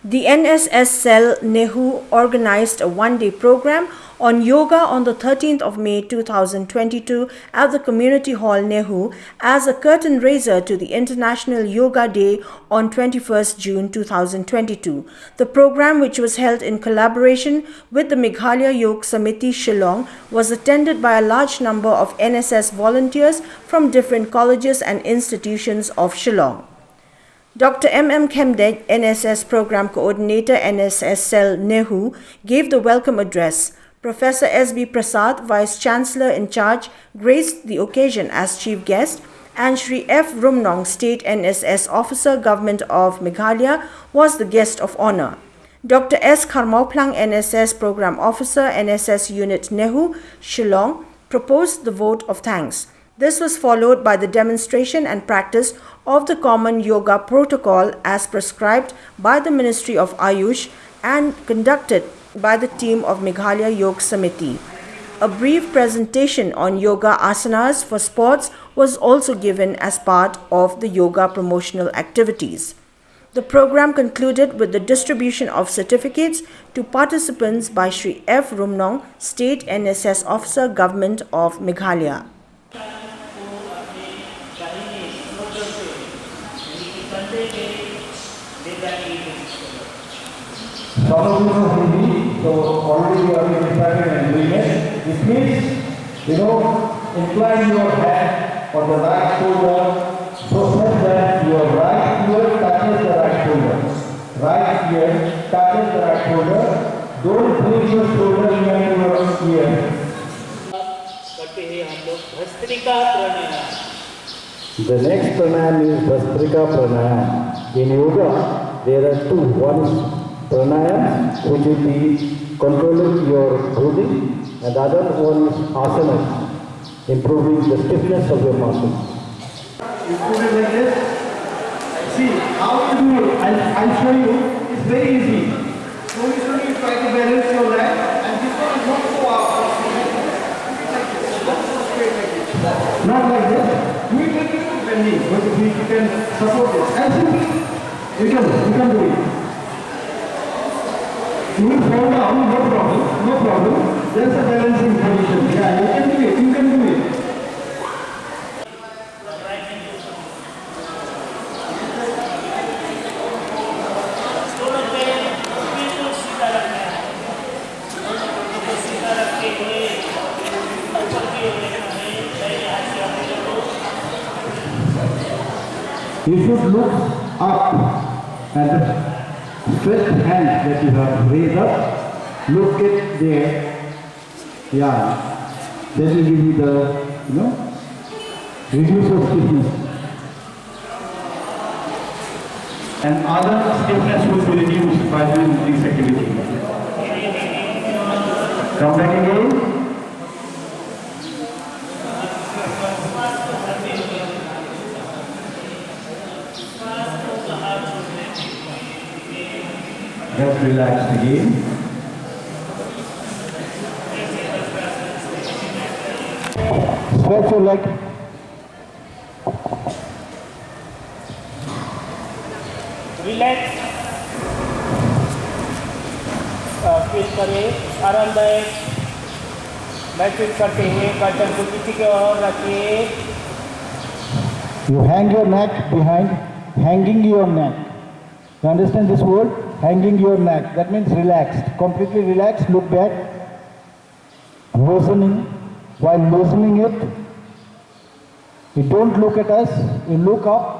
The NSS cell Nehu organized a one-day program on yoga on the 13th of May 2022 at the Community Hall Nehu as a curtain raiser to the International Yoga Day on 21st June 2022. The program, which was held in collaboration with the Meghalaya Yoga Samiti Shillong, was attended by a large number of NSS volunteers from different colleges and institutions of Shillong. Dr. M. Khemdej, NSS Program Coordinator, NSS Cell Nehu, gave the welcome address. Professor S.B. Prasad, Vice Chancellor in charge, graced the occasion as chief guest, and Shri F. Rumnong, State NSS Officer, Government of Meghalaya, was the guest of honor. Dr. S. Kharmauplang, NSS Program Officer, NSS Unit Nehu, Shillong, proposed the vote of thanks. This was followed by the demonstration and practice of the common yoga protocol as prescribed by the Ministry of Ayush and conducted by the team of Meghalaya Yoga Samiti. A brief presentation on yoga asanas for sports was also given as part of the yoga promotional activities. The program concluded with the distribution of certificates to participants by Shri F. Rumnong, State NSS Officer, Government of Meghalaya. Some of you know Hindi, so already you have started and doing it. It means, incline your hand on the right shoulder so that your right ear touches the right shoulder. Right ear touches the right shoulder. Don't bring your shoulder near to your ear. The next pranayam is Bhastrika pranayam. In yoga, there are two. One is pranayam, which will be controlling your breathing, and the other one is asana, improving the stiffness of your muscles. You put it like this. See how to do it. I'll show you. It's very easy. Slowly you try to balance your leg, and this one is not so out. Not so straight like this. Not like this. Do it like this, bending. But if you can support it, as you can do it. You will fall down, no problem. There's a balancing position. Yeah, you can do it. You should look up and stretched hand that you have raised up, look at there, yeah, that will give you the, reduce of stiffness. And other stiffness will be reduced by doing this activity. Come back again. Just relax again. Stretch your leg. Relax. Feel करें आरामदायक महसूस करते हैं गर्दन को पीछे की ओर रखिए. You hang your neck behind, hanging your neck. You understand this word? Hanging your neck. That means relaxed. Completely relaxed. Look back. Loosening. While loosening it, you don't look at us. You look up.